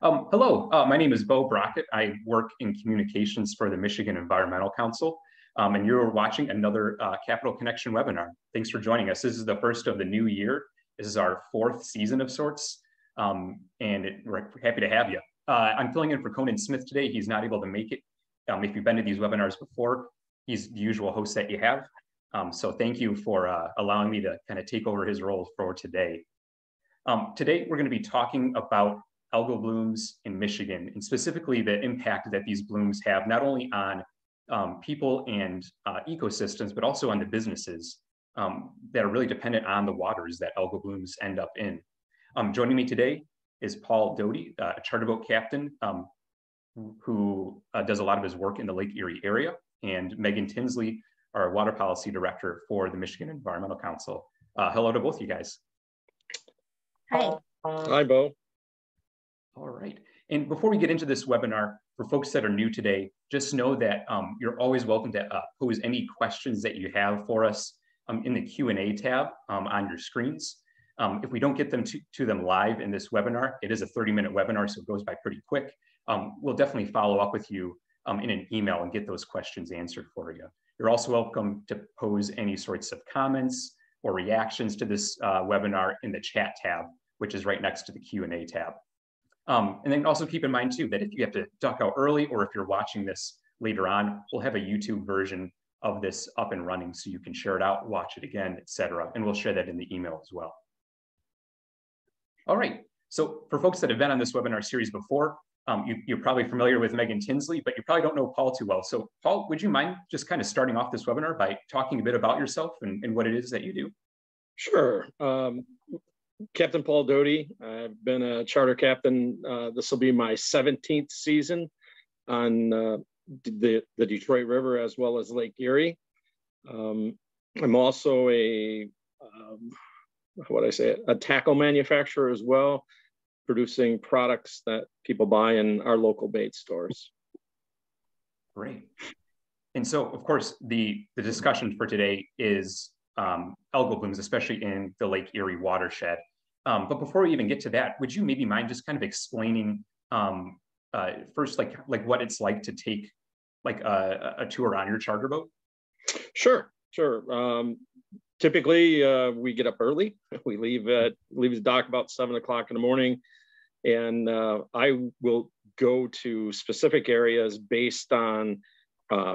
Hello, my name is Bo Brockett. I work in communications for the Michigan Environmental Council, and you're watching another Capital Connection webinar. Thanks for joining us. This is the first of the new year. This is our fourth season of sorts, we're happy to have you. I'm filling in for Conan Smith today. He's not able to make it. If you've been to these webinars before, he's the usual host that you have. So thank you for allowing me to kind of take over his role for today. Today, we're going to be talking about algal blooms in Michigan, and specifically the impact that these blooms have not only on people and ecosystems, but also on the businesses that are really dependent on the waters that algal blooms end up in. Joining me today is Paul Doute, a charter boat captain who does a lot of his work in the Lake Erie area, and Megan Tinsley, our water policy director for the Michigan Environmental Council. Hello to both of you guys. Hi. Hi, Bo. All right. And before we get into this webinar, for folks that are new today, just know that you're always welcome to pose any questions that you have for us in the Q&A tab on your screens. If we don't get them to them live in this webinar, it is a 30-minute webinar, so it goes by pretty quick. We'll definitely follow up with you in an email and get those questions answered for you. You're also welcome to pose any sorts of comments or reactions to this webinar in the chat tab, which is right next to the Q&A tab. And then also keep in mind too, that if you have to duck out early or if you're watching this later on, we'll have a YouTube version of this up and running so you can share it out, watch it again, etc. And we'll share that in the email as well. All right, so for folks that have been on this webinar series before, you're probably familiar with Megan Tinsley, but you probably don't know Paul too well. So Paul, would you mind just kind of starting off this webinar by talking a bit about yourself and what it is that you do? Sure. Captain Paul Doute. I've been a charter captain. This will be my 17th season on the Detroit River as well as Lake Erie. I'm also a tackle manufacturer as well, producing products that people buy in our local bait stores. Great. And so, of course, the discussion for today is algal blooms, especially in the Lake Erie watershed. But before we even get to that, would you maybe mind just kind of explaining first, like what it's like to take like a tour on your charter boat? Sure. Typically, we get up early. We leave the dock about 7 o'clock in the morning, and I will go to specific areas based on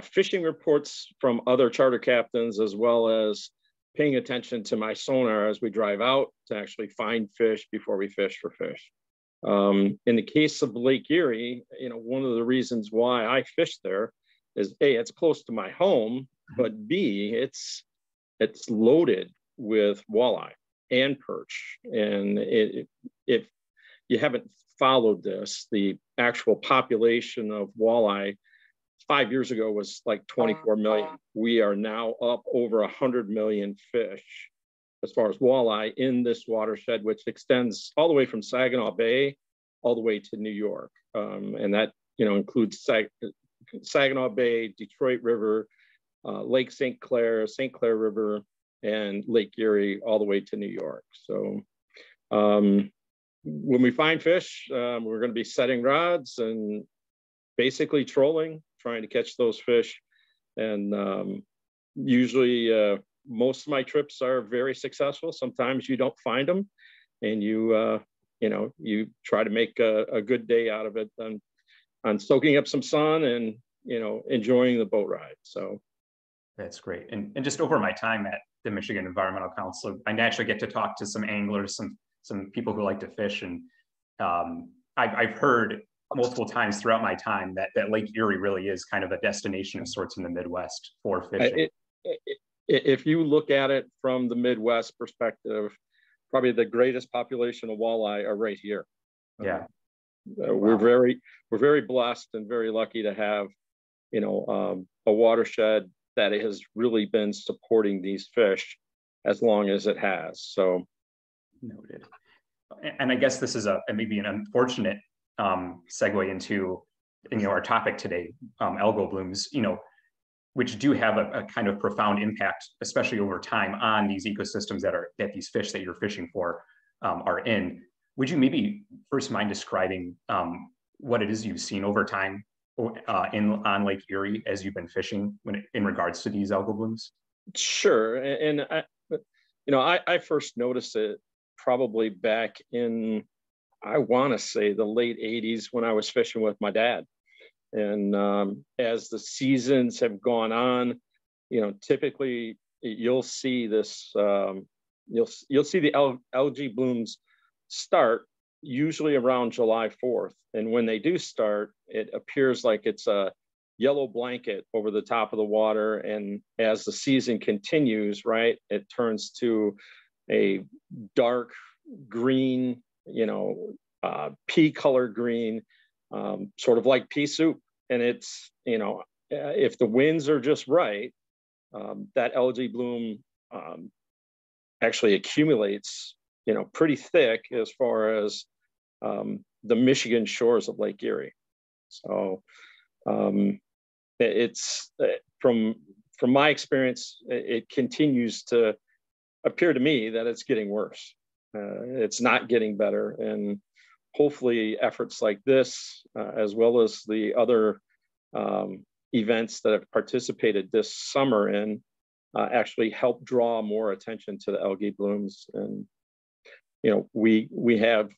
fishing reports from other charter captains, as well as paying attention to my sonar as we drive out to actually find fish before we fish for fish. In the case of Lake Erie, one of the reasons why I fish there is A, it's close to my home, but B, it's loaded with walleye and perch. And if you haven't followed this, the actual population of walleye 5 years ago was like 24 million. We are now up over 100 million fish as far as walleye in this watershed, which extends all the way from Saginaw Bay all the way to New York. And that includes Saginaw Bay, Detroit River, Lake St. Clair River, and Lake Erie all the way to New York. So when we find fish, we're going to be setting rods and basically trolling, trying to catch those fish. And usually most of my trips are very successful. Sometimes you don't find them, and you try to make a good day out of it on soaking up some sun and enjoying the boat ride. So that's great. And just over my time at the Michigan Environmental Council, I naturally get to talk to some anglers, some people who like to fish, and I've heard multiple times throughout my time that Lake Erie really is kind of a destination of sorts in the Midwest for fishing. If you look at it from the Midwest perspective, probably the greatest population of walleye are right here. Yeah. We're very blessed and very lucky to have, a watershed that has really been supporting these fish as long as it has. So noted. And I guess this is maybe an unfortunate segue into our topic today, algal blooms, which do have a kind of profound impact, especially over time, on these ecosystems that these fish that you're fishing for are in. Would you maybe first mind describing what it is you've seen over time on Lake Erie as you've been fishing in regards to these algal blooms? Sure. And I first noticed it probably back in, I want to say, the late 80s when I was fishing with my dad. And as the seasons have gone on, typically you'll see this, you'll see the algae blooms start usually around July 4th. And when they do start, it appears like it's a yellow blanket over the top of the water. And as the season continues, right, it turns to a dark green, pea color green, sort of like pea soup. And it's, if the winds are just right, that algae bloom actually accumulates, pretty thick as far as the Michigan shores of Lake Erie. So it's from my experience, it continues to appear to me that it's getting worse. It's not getting better. And hopefully efforts like this, as well as the other events that have participated this summer in, actually help draw more attention to the algae blooms. And we have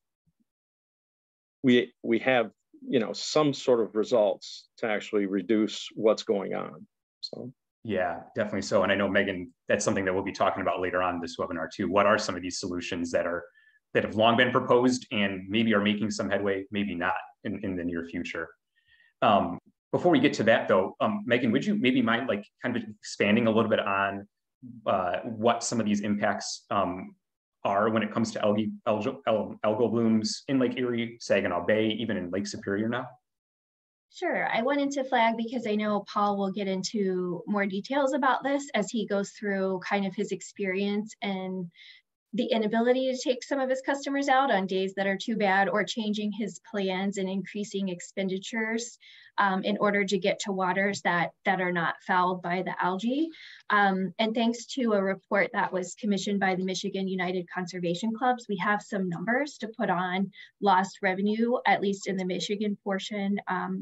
some sort of results to actually reduce what's going on. So yeah, definitely so. And I know, Megan, that's something that we'll be talking about later on in this webinar too. What are some of these solutions that have long been proposed and maybe are making some headway, maybe not in the near future? Before we get to that though, Megan, would you maybe mind kind of expanding a little bit on what some of these impacts are when it comes to algal blooms in Lake Erie, Saginaw Bay, even in Lake Superior now? Sure. I wanted to flag because I know Paul will get into more details about this as he goes through kind of his experience and the inability to take some of his customers out on days that are too bad, or changing his plans and increasing expenditures in order to get to waters that are not fouled by the algae. And thanks to a report that was commissioned by the Michigan United Conservation Clubs, we have some numbers to put on lost revenue, at least in the Michigan portion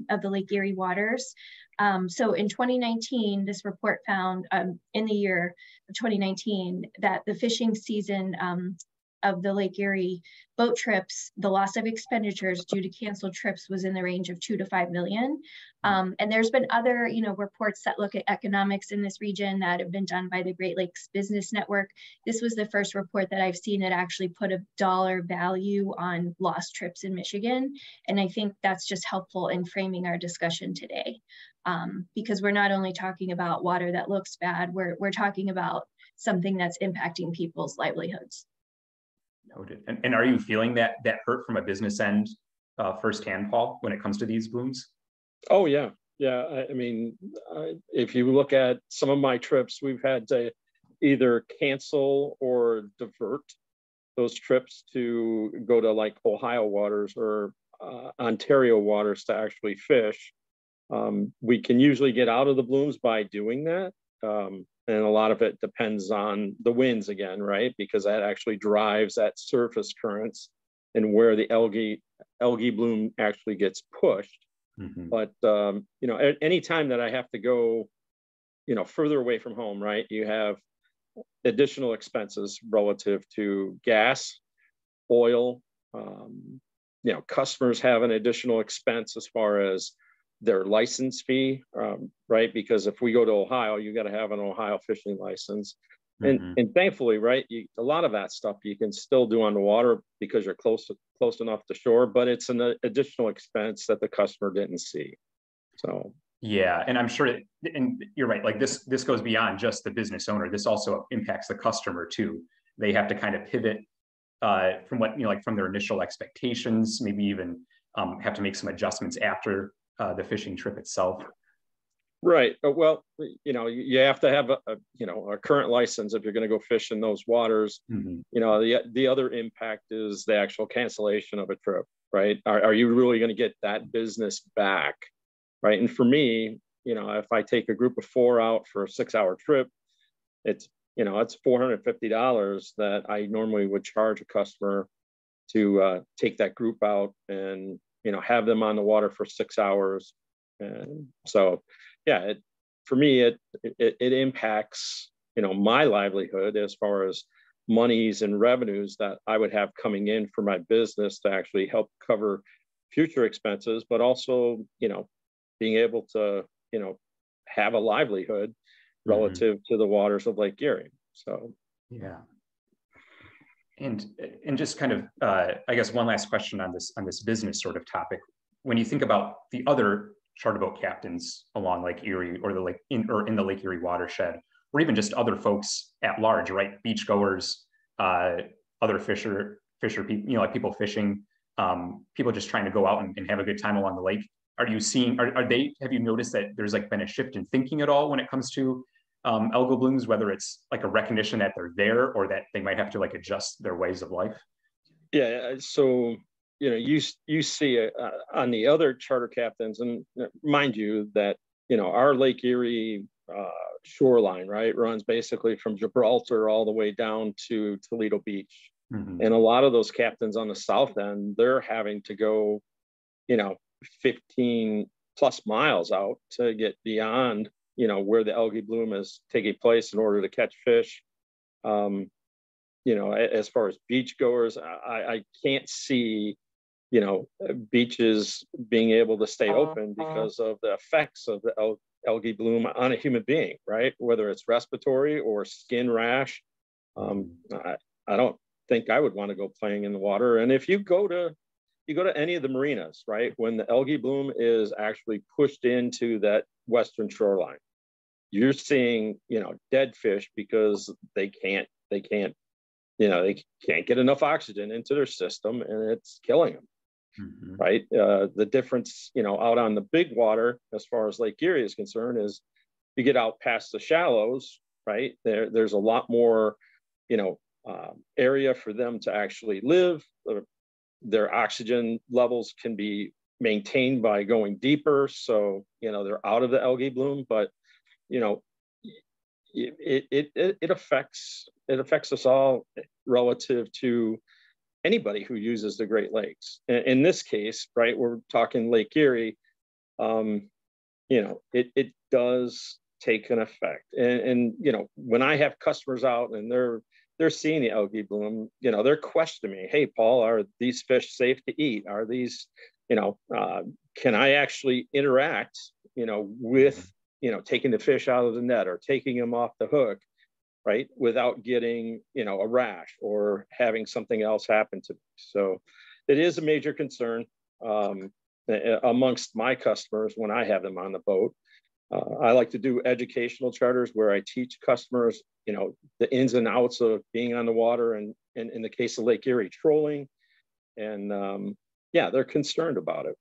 of the Lake Erie waters. So in 2019, this report found in the year of 2019 that the fishing season of the Lake Erie boat trips, the loss of expenditures due to canceled trips was in the range of 2 to 5 million. And there's been other, reports that look at economics in this region that have been done by the Great Lakes Business Network. This was the first report that I've seen that actually put a dollar value on lost trips in Michigan. And I think that's just helpful in framing our discussion today. Because we're not only talking about water that looks bad, we're talking about something that's impacting people's livelihoods. Noted. And are you feeling that hurt from a business end firsthand, Paul, when it comes to these blooms? Oh yeah, yeah. I mean, if you look at some of my trips, we've had to either cancel or divert those trips to go to like Ohio waters or Ontario waters to actually fish. We can usually get out of the blooms by doing that. And a lot of it depends on the winds again, right? Because that actually drives that surface currents and where the algae bloom actually gets pushed. Mm-hmm. But, at any time that I have to go, further away from home, right? You have additional expenses relative to gas, oil, customers have an additional expense as far as their license fee, right? Because if we go to Ohio, you got to have an Ohio fishing license. Mm-hmm. And thankfully, right, a lot of that stuff you can still do on the water because you're close enough to shore, but it's an additional expense that the customer didn't see. So yeah, and I'm sure, and you're right, like this goes beyond just the business owner. This also impacts the customer too. They have to kind of pivot from what, from their initial expectations, maybe even have to make some adjustments after the fishing trip itself. Right. Well, you have to have a current license if you're going to go fish in those waters. Mm-hmm. The other impact is the actual cancellation of a trip, right? Are you really going to get that business back, right? And for me, if I take a group of 4 out for a 6-hour trip, it's $450 that I normally would charge a customer to take that group out and, have them on the water for 6 hours. And so, yeah, for me, it impacts, my livelihood as far as monies and revenues that I would have coming in for my business to actually help cover future expenses, but also, being able to, have a livelihood relative to the waters of Lake Erie. So, yeah. And just kind of, I guess one last question on this business sort of topic. When you think about the other charter boat captains along Lake Erie or in the Lake Erie watershed, or even just other folks at large, right? Beachgoers, other fisher people, like people fishing, people just trying to go out and have a good time along the lake. Are you seeing, have you noticed that there's been a shift in thinking at all when it comes to algal blooms, whether it's like a recognition that they're there or that they might have to adjust their ways of life? Yeah, so you see on the other charter captains, and mind you that our Lake Erie shoreline, right, runs basically from Gibraltar all the way down to Toledo Beach. And a lot of those captains on the south end, they're having to go 15 plus miles out to get beyond where the algae bloom is taking place in order to catch fish. As far as beachgoers, I can't see beaches being able to stay open because of the effects of the algae bloom on a human being, right? Whether it's respiratory or skin rash. I don't think I would want to go playing in the water. And if you go to any of the marinas, right, when the algae bloom is actually pushed into that western shoreline, you're seeing dead fish because they can't get enough oxygen into their system, and it's killing them. Right. The difference, out on the big water, as far as Lake Erie is concerned, is you get out past the shallows, right? There's a lot more, area for them to actually live. Their oxygen levels can be maintained by going deeper. So, they're out of the algae bloom, but, it affects us all relative to anybody who uses the Great Lakes. In this case, right, we're talking Lake Erie, it does take an effect. And when I have customers out and they're seeing the algae bloom, they're questioning me, hey, Paul, are these fish safe to eat? Are these, can I actually interact, with, taking the fish out of the net or taking them off the hook, right, without getting, a rash or having something else happen to me. So it is a major concern amongst my customers when I have them on the boat. I like to do educational charters where I teach customers, the ins and outs of being on the water, and in the case of Lake Erie, trolling. And they're concerned about it.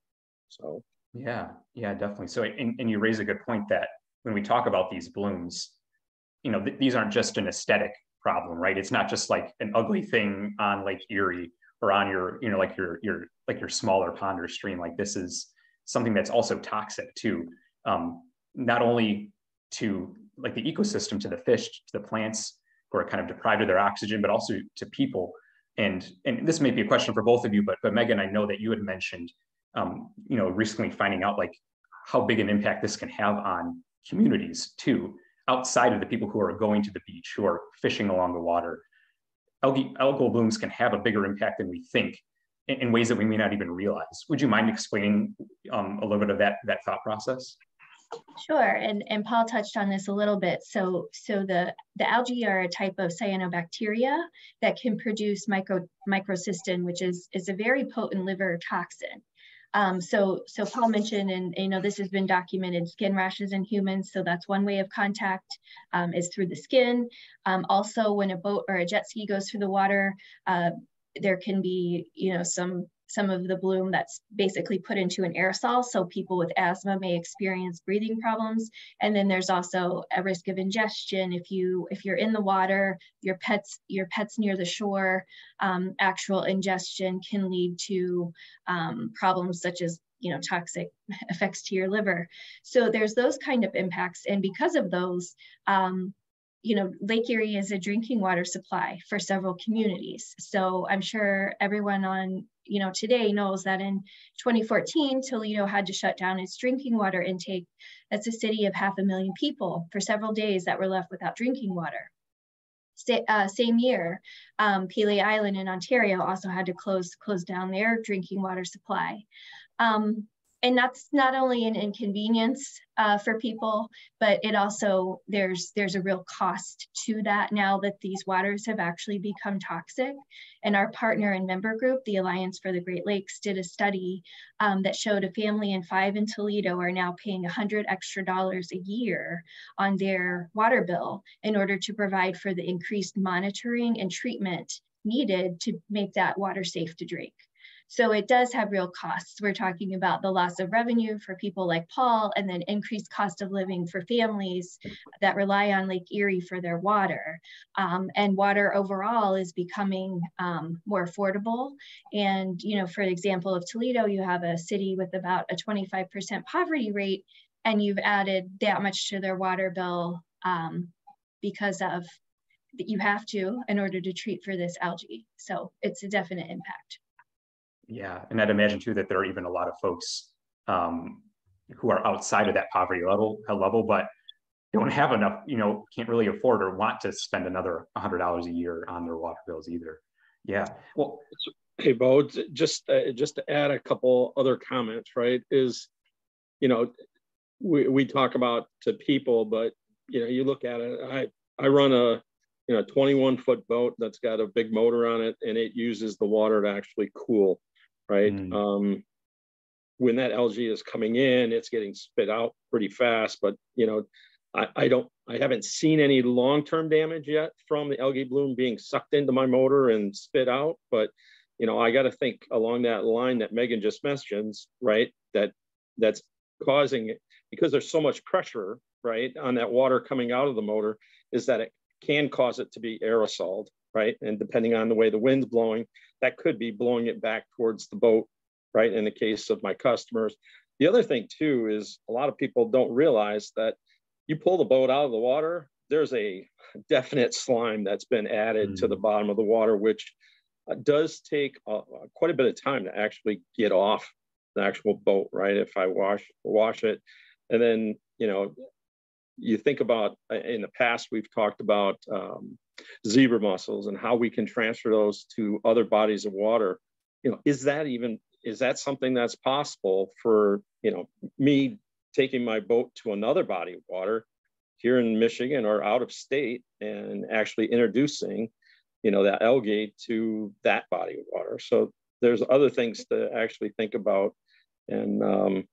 So yeah, definitely. So and you raise a good point that when we talk about these blooms, these aren't just an aesthetic problem, right? It's not just like an ugly thing on Lake Erie or on your, your smaller pond or stream. Like, this is something that's also toxic too, not only to the ecosystem, to the fish, to the plants who are kind of deprived of their oxygen, but also to people. And this may be a question for both of you, but Megan, I know that you had mentioned, recently finding out how big an impact this can have on communities too, outside of the people who are going to the beach, who are fishing along the water. Algal blooms can have a bigger impact than we think in ways that we may not even realize. Would you mind explaining a little bit of that thought process? Sure, and Paul touched on this a little bit. So the algae are a type of cyanobacteria that can produce microcystin, which is a very potent liver toxin. So Paul mentioned, and this has been documented, skin rashes in humans. So that's one way of contact, is through the skin. Also, when a boat or a jet ski goes through the water, there can be, some of the bloom that's basically put into an aerosol. So people with asthma may experience breathing problems. And then there's also a risk of ingestion. If you're in the water, your pet's near the shore, actual ingestion can lead to problems such as toxic effects to your liver. So there's those kind of impacts. And because of those, Lake Erie is a drinking water supply for several communities. So I'm sure everyone on, today knows that in 2014, Toledo had to shut down its drinking water intake. That's a city of 500,000 people for several days that were left without drinking water. Same year, Pelee Island in Ontario also had to close down their drinking water supply. And that's not only an inconvenience for people, but it also, there's a real cost to that now that these waters have actually become toxic. And our partner and member group, the Alliance for the Great Lakes, did a study that showed a family of 5 in Toledo are now paying $100 extra a year on their water bill in order to provide for the increased monitoring and treatment needed to make that water safe to drink. So it does have real costs. We're talking about the loss of revenue for people like Paul, and then increased cost of living for families that rely on Lake Erie for their water. And water overall is becoming more affordable. And, for example, of Toledo, you have a city with about a 25% poverty rate, and you've added that much to their water bill because of you have to in order to treat for this algae. So it's a definite impact. Yeah, and I'd imagine too that there are even a lot of folks who are outside of that poverty level, but don't have enough, can't really afford or want to spend another $100 a year on their water bills either. Yeah. Well, hey, Bo, just to add a couple other comments, right? Is, we talk about to people, but you look at it. I run a 21-foot boat that's got a big motor on it, and it uses the water to actually cool. Right. When that algae is coming in, it's getting spit out pretty fast. But, I haven't seen any long-term damage yet from the algae bloom being sucked into my motor and spit out. But, I got to think along that line that Megan just mentions, right, that's causing it because there's so much pressure, right, on that water coming out of the motor, is that it can cause it to be aerosoled. Right. And depending on the way the wind's blowing, that could be blowing it back towards the boat. Right. In the case of my customers. The other thing, too, is a lot of people don't realize that you pull the boat out of the water, there's a definite slime that's been added to the bottom of the water, which does take quite a bit of time to actually get off the actual boat. Right. If I wash it. And then, you think about in the past, we've talked about zebra mussels and how we can transfer those to other bodies of water. Is that something that's possible for, me taking my boat to another body of water here in Michigan or out of state and actually introducing, that algae to that body of water? So there's other things to actually think about. And,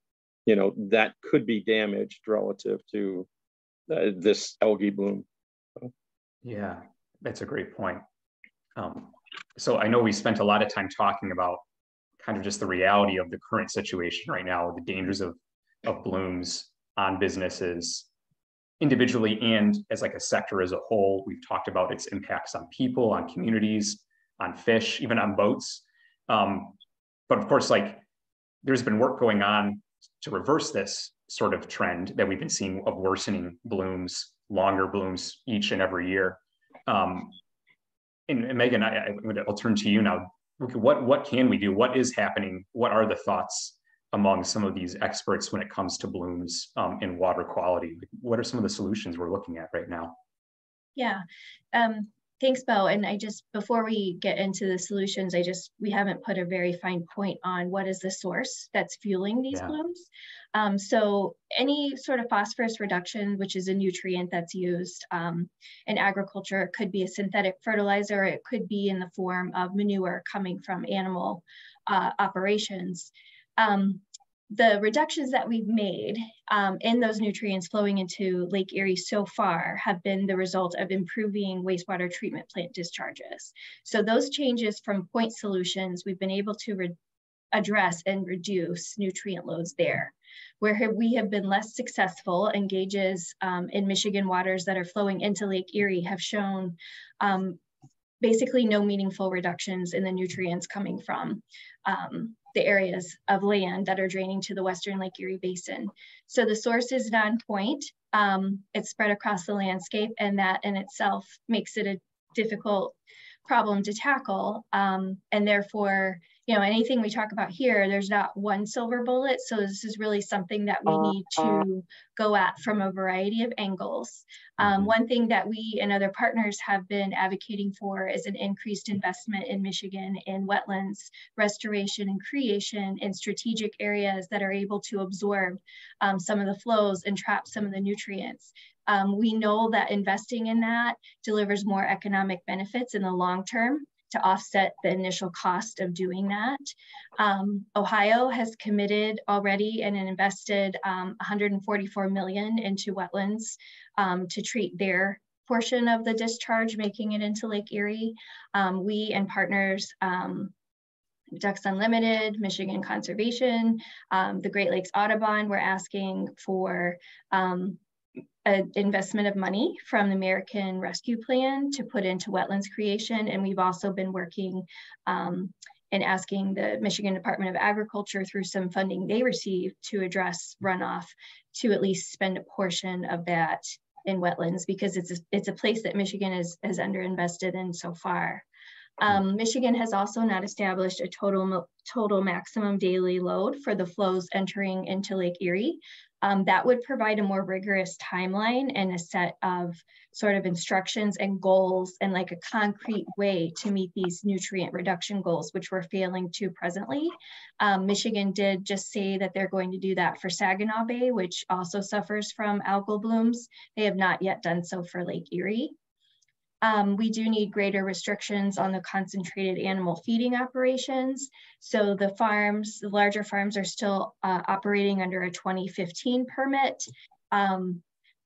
that could be damaged relative to this algae bloom. Yeah, that's a great point. So I know we spent a lot of time talking about kind of just the reality of the current situation right now, the dangers of blooms on businesses individually and as like a sector as a whole. We've talked about its impacts on people, on communities, on fish, even on boats. But of course, there's been work going on to reverse this sort of trend that we've been seeing of worsening blooms, longer blooms each and every year. And Megan, I'll turn to you now. What can we do? What is happening? What are the thoughts among some of these experts when it comes to blooms and water quality? What are some of the solutions we're looking at right now? Yeah. Thanks, Bo. And before we get into the solutions, we haven't put a very fine point on what is the source that's fueling these blooms. So any sort of phosphorus reduction, which is a nutrient that's used in agriculture, it could be a synthetic fertilizer, it could be in the form of manure coming from animal operations. The reductions that we've made in those nutrients flowing into Lake Erie so far have been the result of improving wastewater treatment plant discharges. So those changes from point solutions, we've been able to address and reduce nutrient loads there. Where we have been less successful, and gauges in Michigan waters that are flowing into Lake Erie have shown basically no meaningful reductions in the nutrients coming from the areas of land that are draining to the Western Lake Erie Basin. So the source is non-point. It's spread across the landscape, and that in itself makes it a difficult problem to tackle. And therefore, you know, anything we talk about here, there's not one silver bullet. So this is really something that we need to go at from a variety of angles. One thing that we and other partners have been advocating for is an increased investment in Michigan in wetlands restoration and creation in strategic areas that are able to absorb some of the flows and trap some of the nutrients. We know that investing in that delivers more economic benefits in the long term to offset the initial cost of doing that. Ohio has committed already and invested $144 million into wetlands to treat their portion of the discharge, making it into Lake Erie. We and partners, Ducks Unlimited, Michigan Conservation, the Great Lakes Audubon, we're asking for an investment of money from the American Rescue Plan to put into wetlands creation. And we've also been working and asking the Michigan Department of Agriculture through some funding they received to address runoff to at least spend a portion of that in wetlands, because it's a place that Michigan has underinvested in so far. Michigan has also not established a total maximum daily load for the flows entering into Lake Erie. That would provide a more rigorous timeline and a set of sort of instructions and goals and like a concrete way to meet these nutrient reduction goals, which we're failing to presently. Michigan did just say that they're going to do that for Saginaw Bay, which also suffers from algal blooms. They have not yet done so for Lake Erie. We do need greater restrictions on the concentrated animal feeding operations. So the farms, the larger farms are still operating under a 2015 permit.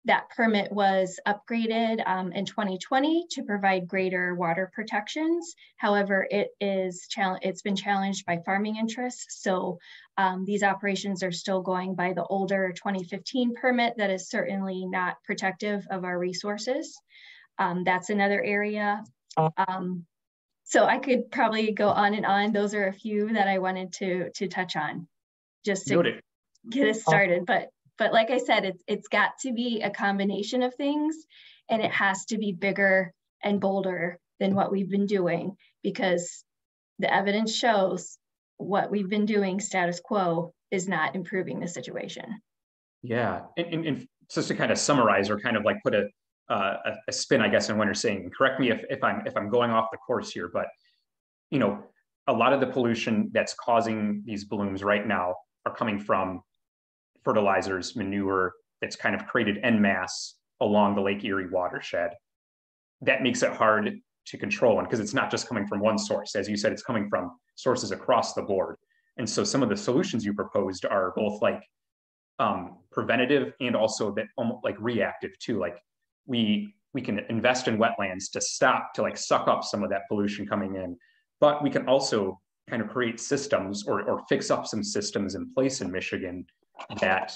That permit was upgraded in 2020 to provide greater water protections. However, it's been challenged by farming interests. So these operations are still going by the older 2015 permit that is certainly not protective of our resources. That's another area. So I could probably go on and on. Those are a few that I wanted to touch on just to get us started. But like I said, it's got to be a combination of things, and it has to be bigger and bolder than what we've been doing, because the evidence shows what we've been doing status quo is not improving the situation. Yeah, and just to kind of summarize or kind of like put a spin, I guess, on what you're saying. Correct me if I'm going off the course here, but you know, a lot of the pollution that's causing these blooms right now are coming from fertilizers, manure that's kind of created en masse along the Lake Erie watershed. That makes it hard to control, and because it's not just coming from one source, as you said, it's coming from sources across the board. And so some of the solutions you proposed are both like preventative and also that almost like reactive too. Like we can invest in wetlands to suck up some of that pollution coming in, but we can also kind of create systems or fix up some systems in place in Michigan that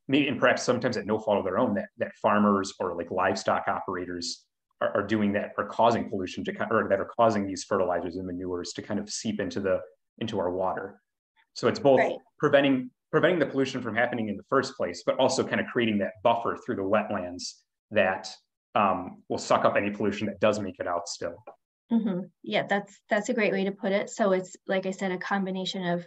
maybe, and perhaps sometimes at no fault of their own, that farmers or like livestock operators are doing that, are causing pollution or that are causing these fertilizers and manures to kind of seep into our water. So it's both preventing the pollution from happening in the first place, but also kind of creating that buffer through the wetlands that will suck up any pollution that does make it out still. Mm-hmm. Yeah, that's a great way to put it. So it's, like I said, a combination of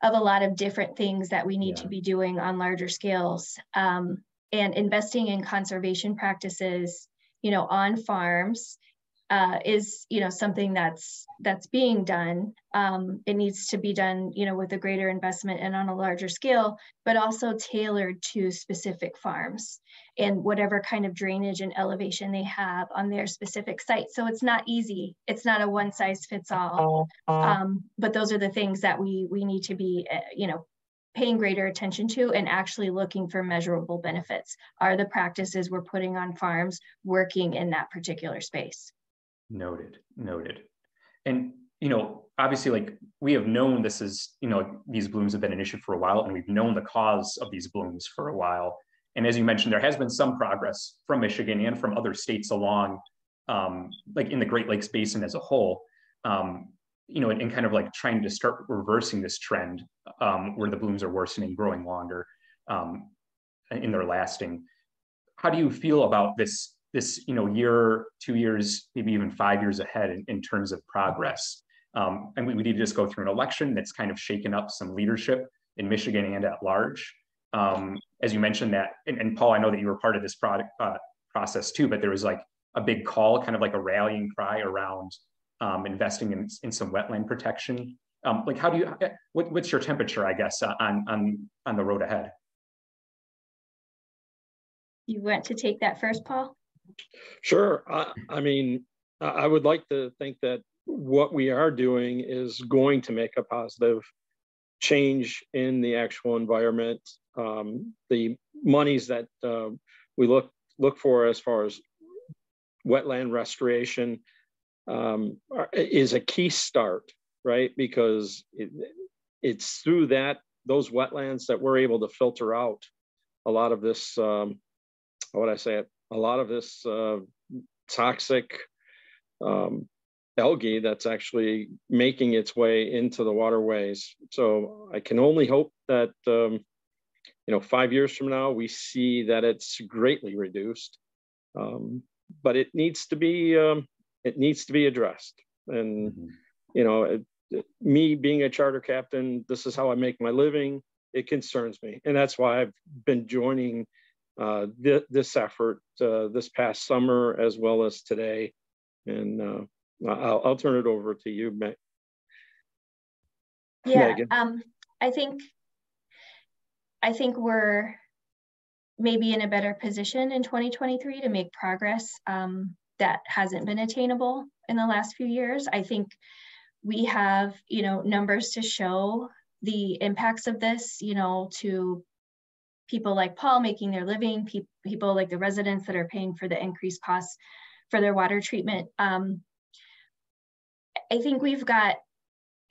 a lot of different things that we need to be doing on larger scales, and investing in conservation practices, you know, on farms is, you know, something that's being done. It needs to be done, you know, with a greater investment and on a larger scale, but also tailored to specific farms and whatever kind of drainage and elevation they have on their specific site. So it's not easy. It's not a one size fits all. But those are the things that we need to be, you know, paying greater attention to and actually looking for measurable benefits. Are the practices we're putting on farms working in that particular space? Noted. And, you know, obviously, like we have known this is, you know, these blooms have been an issue for a while, and we've known the cause of these blooms for a while. And as you mentioned, there has been some progress from Michigan and from other states along, like in the Great Lakes Basin as a whole. and kind of like trying to start reversing this trend where the blooms are worsening, growing longer, in their lasting. How do you feel about this year, 2 years, maybe even 5 years ahead in terms of progress? And we need to just go through an election that's kind of shaken up some leadership in Michigan and at large. As you mentioned that, and Paul, I know that you were part of this process too, but there was like a big call, kind of like a rallying cry around investing in some wetland protection. Like, how do you, what's your temperature, I guess, on the road ahead? You want to take that first, Paul? Sure. I mean, I would like to think that what we are doing is going to make a positive change in the actual environment. The monies that we look for as far as wetland restoration is a key start, right? Because it's through those wetlands that we're able to filter out a lot of this, a lot of this toxic algae that's actually making its way into the waterways. So I can only hope that 5 years from now we see that it's greatly reduced, but it needs to be addressed. And me being a charter captain, this is how I make my living. It concerns me, and that's why I've been joining this effort this past summer as well as today. And I'll turn it over to you, Megan. I think we're maybe in a better position in 2023 to make progress that hasn't been attainable in the last few years. I think we have, numbers to show the impacts of this, to people like Paul making their living, people like the residents that are paying for the increased costs for their water treatment. I think we've got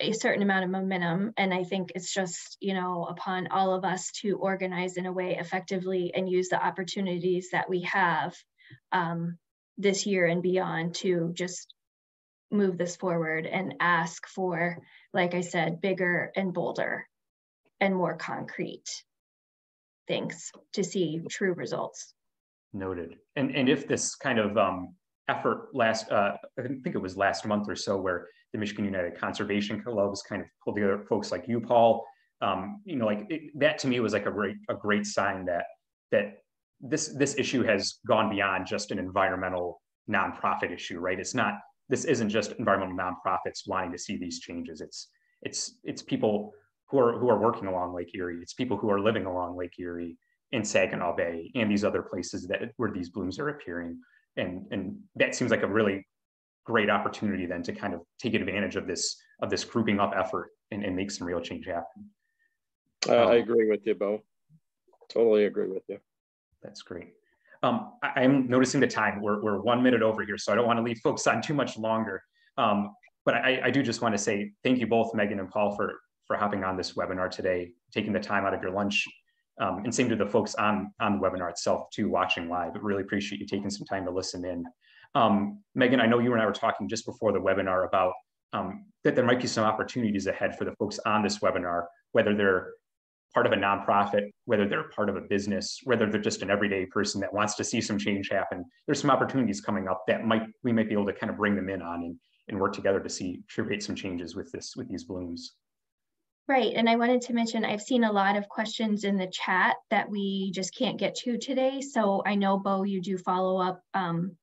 a certain amount of momentum, and I think it's just, upon all of us to organize in a way effectively and use the opportunities that we have this year and beyond to just move this forward and ask for, like I said, bigger and bolder and more concrete things to see true results. Noted. And if this kind of effort I think it was last month or so, where the Michigan United Conservation Clubs kind of pulled together folks like you, Paul, that to me was like a great sign that this issue has gone beyond just an environmental nonprofit issue, right? This isn't just environmental nonprofits wanting to see these changes. It's people who are working along Lake Erie. It's people who are living along Lake Erie in Saginaw Bay and these other places where these blooms are appearing. And that seems like a really great opportunity then to kind of take advantage of this grouping up effort and make some real change happen. I agree with you, Bo. Totally agree with you. That's great. I'm noticing the time. We're 1 minute over here, so I don't want to leave folks on too much longer. But I do just want to say thank you both, Megan and Paul, for hopping on this webinar today, taking the time out of your lunch. And same to the folks on the webinar itself too, watching live. I really appreciate you taking some time to listen in. Megan, I know you and I were talking just before the webinar about that there might be some opportunities ahead for the folks on this webinar, whether they're part of a nonprofit, whether they're part of a business, whether they're just an everyday person that wants to see some change happen. There's some opportunities coming up that we might be able to kind of bring them in on and work together to create some changes with these blooms. Right, and I wanted to mention, I've seen a lot of questions in the chat that we just can't get to today. So I know, Bo, you do follow up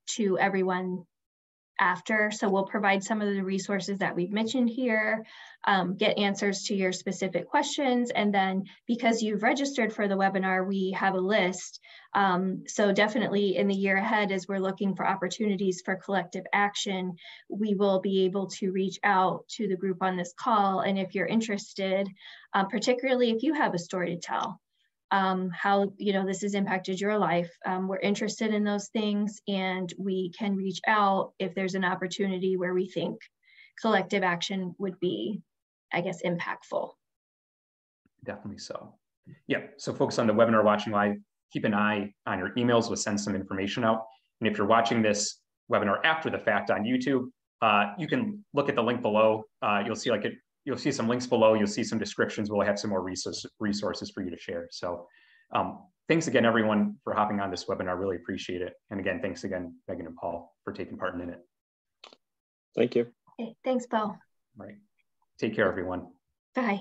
to everyone after. So we'll provide some of the resources that we've mentioned here, get answers to your specific questions. And then because you've registered for the webinar, we have a list. So definitely in the year ahead, as we're looking for opportunities for collective action, we will be able to reach out to the group on this call. And if you're interested, particularly if you have a story to tell, how this has impacted your life, we're interested in those things, and we can reach out if there's an opportunity where we think collective action would be, I guess, impactful. Definitely so. Yeah, so folks on the webinar watching live, keep an eye on your emails. We'll send some information out. And if you're watching this webinar after the fact on YouTube, you can look at the link below. You'll see some links below. You'll see some descriptions. We'll have some more resources for you to share. So thanks again, everyone, for hopping on this webinar. Really appreciate it. And again, thanks again, Megan and Paul, for taking part in it. Thank you. Okay, thanks, Paul. All right. Take care, everyone. Bye.